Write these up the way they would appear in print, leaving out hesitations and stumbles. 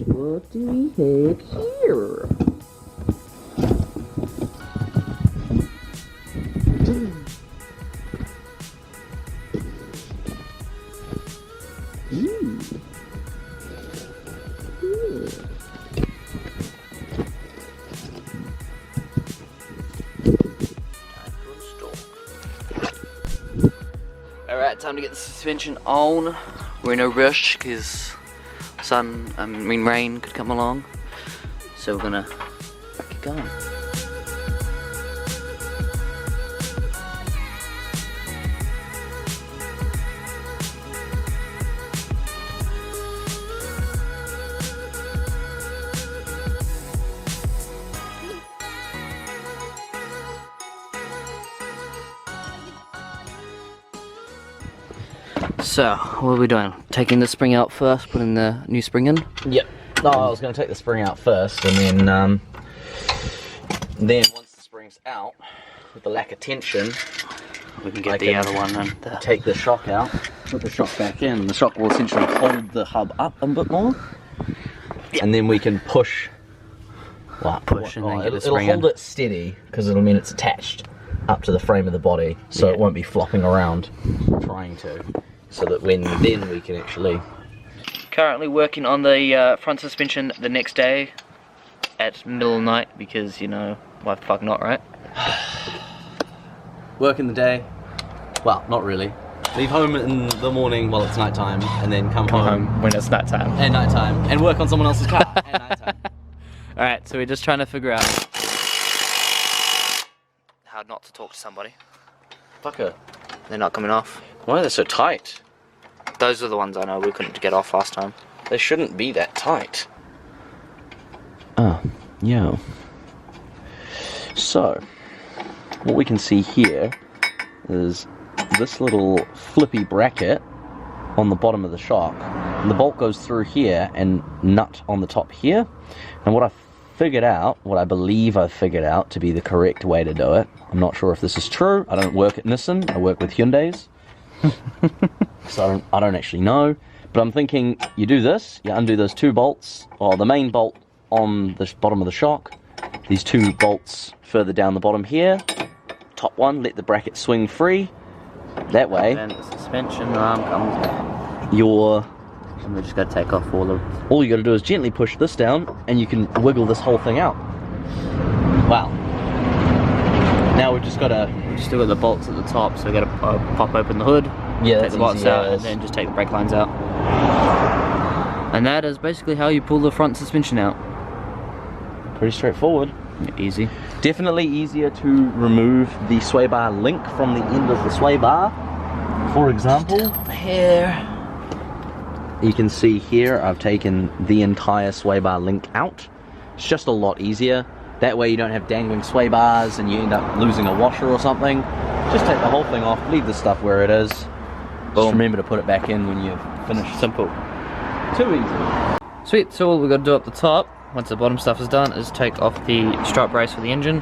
What do we have here? Alright, time to get the suspension on. We're in a rush because rain could come along. So we're gonna get going. So, what are we doing? Taking the spring out first, putting the new spring in? Yep. No, I was going to take the spring out first, and then once the spring's out, with the lack of tension, we can get the other one and take the shock out, put the shock back in. The shock will essentially hold the hub up a bit more, and then we can push. Well, and then get the it'll spring hold in. it steady because it'll mean it's attached up to the frame of the body, so it won't be flopping around trying to. So that then we can actually... Currently working on the front suspension the next day at middle of the night because, you know, why the fuck not, right? Work in the day. Well, not really. Leave home in the morning while it's nighttime, and then come home when it's nighttime. At nighttime, and work on someone else's car at nighttime. Alright, so we're just trying to figure out how not to talk to somebody. Fucker. They're not coming off. Why are they so tight? Those are the ones I know we couldn't get off last time. They shouldn't be that tight. Oh, yeah. So, what we can see here is this little flippy bracket on the bottom of the shock. And the bolt goes through here and nut on the top here. And what I believe I've figured out to be the correct way to do it. I'm not sure if this is true. I don't work at Nissan. I work with Hyundais. So I don't actually know. But I'm thinking you do this. You undo those two bolts, or the main bolt on the bottom of the shock. These two bolts further down the bottom here. Top one, let the bracket swing free. That way, then the suspension arm comes off. And we just got to take off all you got to do is gently push this down, and you can wiggle this whole thing out. Wow. Now we've just got to... We've still got the bolts at the top, so we got to pop open the hood, take the bolts out, and then just take the brake lines out. And that is basically how you pull the front suspension out. Pretty straightforward. Easy. Definitely easier to remove the sway bar link from the end of the sway bar. For example, here. You can see here I've taken the entire sway bar link out. It's just a lot easier. That way you don't have dangling sway bars and you end up losing a washer or something. Just take the whole thing off, leave the stuff where it is. Just remember to put it back in when you've finished. Simple. Too easy. Sweet, so all we've got to do up the top, once the bottom stuff is done, is take off the strut brace for the engine,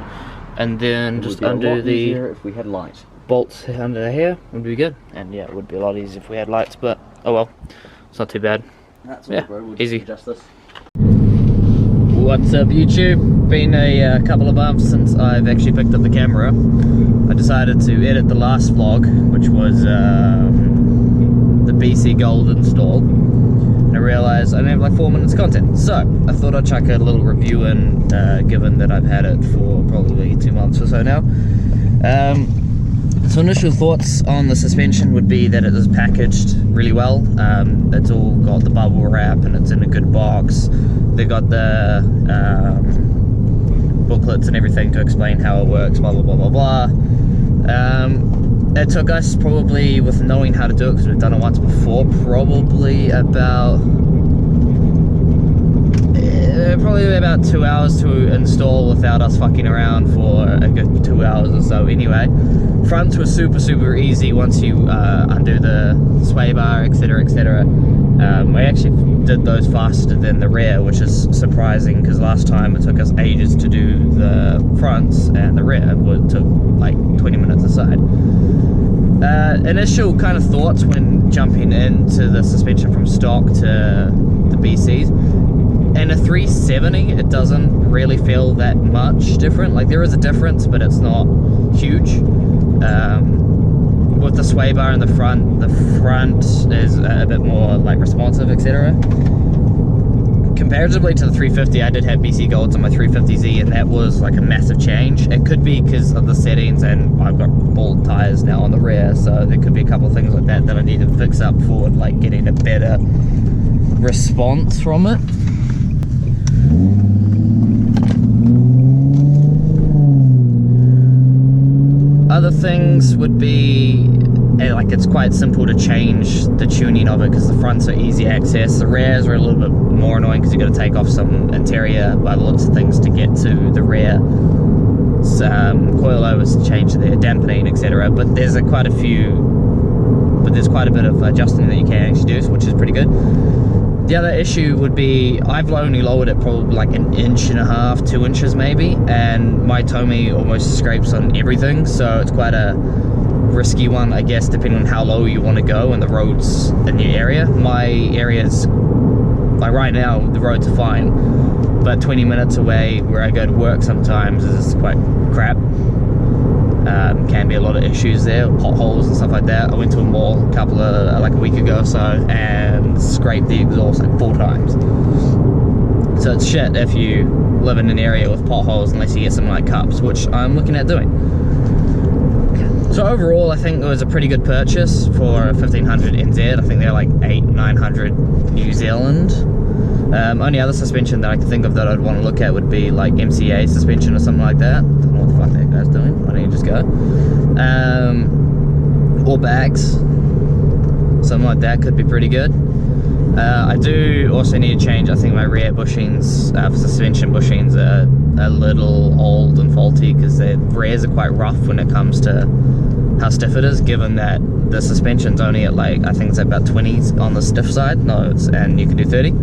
and then just undo the if we had light. bolts under here, would be good. And yeah, it would be a lot easier if we had lights, but oh well, it's not too bad. That's yeah, bro. We'll easy. Adjust this. What's up YouTube? Been a couple of months since I've actually picked up the camera. I decided to edit the last vlog, which was the BC Gold install. And I realised I only have like 4 minutes content. So I thought I'd chuck a little review in, given that I've had it for probably 2 months or so now. So initial thoughts on the suspension would be that it is packaged really well. It's all got the bubble wrap and it's in a good box. They got the booklets and everything to explain how it works, blah blah blah blah blah. It took us probably, with knowing how to do it, because we've done it once before, probably about 2 hours to install without us fucking around for a good 2 hours or so anyway. Fronts were super easy once you undo the sway bar, etc, etc. We actually did those faster than the rear, which is surprising because last time it took us ages to do the fronts, and the rear took like 20 minutes aside. Initial kind of thoughts when jumping into the suspension from stock to the BCs. 370, it doesn't really feel that much different. Like, there is a difference, but it's not huge. With the sway bar in the front is a bit more like responsive, etc. Comparatively to the 350, I did have BC Golds on my 350Z, and that was like a massive change. It could be because of the settings, and I've got bald tires now on the rear, so there could be a couple of things like that I need to fix up for like getting a better response from it. Other things would be, like, it's quite simple to change the tuning of it because the fronts are easy access. The rears are a little bit more annoying because you've got to take off some interior by the looks of things to get to the rear. Coilovers to change their dampening, etc. But there's quite a bit of adjusting that you can actually do, which is pretty good. The other issue would be, I've only lowered it probably like 1.5 inches, 2 inches maybe, and my Tomy almost scrapes on everything, so it's quite a risky one, I guess, depending on how low you want to go and the roads in your area. My area's, like right now, the roads are fine, but 20 minutes away where I go to work sometimes is quite crap. Can be a lot of issues there, potholes and stuff like that. I went to a mall like a week ago or so and scraped the exhaust like 4 times. So it's shit if you live in an area with potholes unless you get some like cups, which I'm looking at doing. So overall, I think it was a pretty good purchase for a 1500 NZ. I think they're like 800-900 New Zealand. Only other suspension that I can think of that I'd want to look at would be like MCA suspension or something like that. Don't know what the fuck that guy's doing. Why don't you just go? Or bags. Something like that could be pretty good. I do also need to change, I think my rear bushings, for suspension bushings are a little old and faulty because the rears are quite rough when it comes to how stiff it is, given that the suspension's only at like, I think it's about 20s on the stiff side. No, and you can do 30.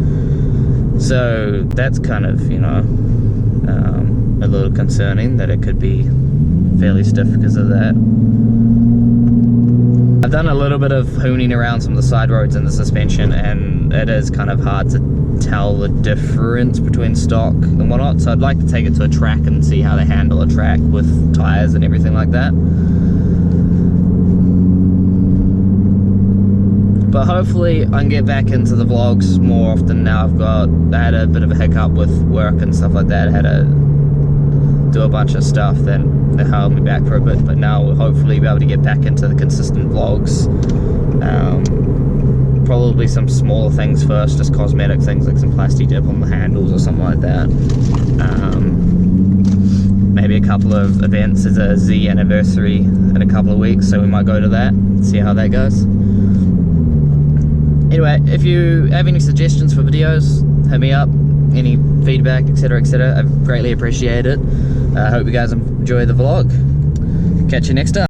So that's kind of, you know, a little concerning that it could be fairly stiff because of that. I've done a little bit of hooning around some of the side roads in the suspension, and it is kind of hard to tell the difference between stock and whatnot, so I'd like to take it to a track and see how they handle a track with tires and everything like that. But hopefully I can get back into the vlogs more often now. I had a bit of a hiccup with work and stuff like that. I had to do a bunch of stuff that held me back for a bit, but now we'll hopefully be able to get back into the consistent vlogs. Probably some smaller things first, just cosmetic things like some plastic dip on the handles or something like that. Maybe a couple of events. There's a Z anniversary in a couple of weeks, so we might go to that, see how that goes. Anyway, if you have any suggestions for videos, hit me up. Any feedback, etc., etc. I greatly appreciate it. I hope you guys enjoy the vlog. Catch you next time.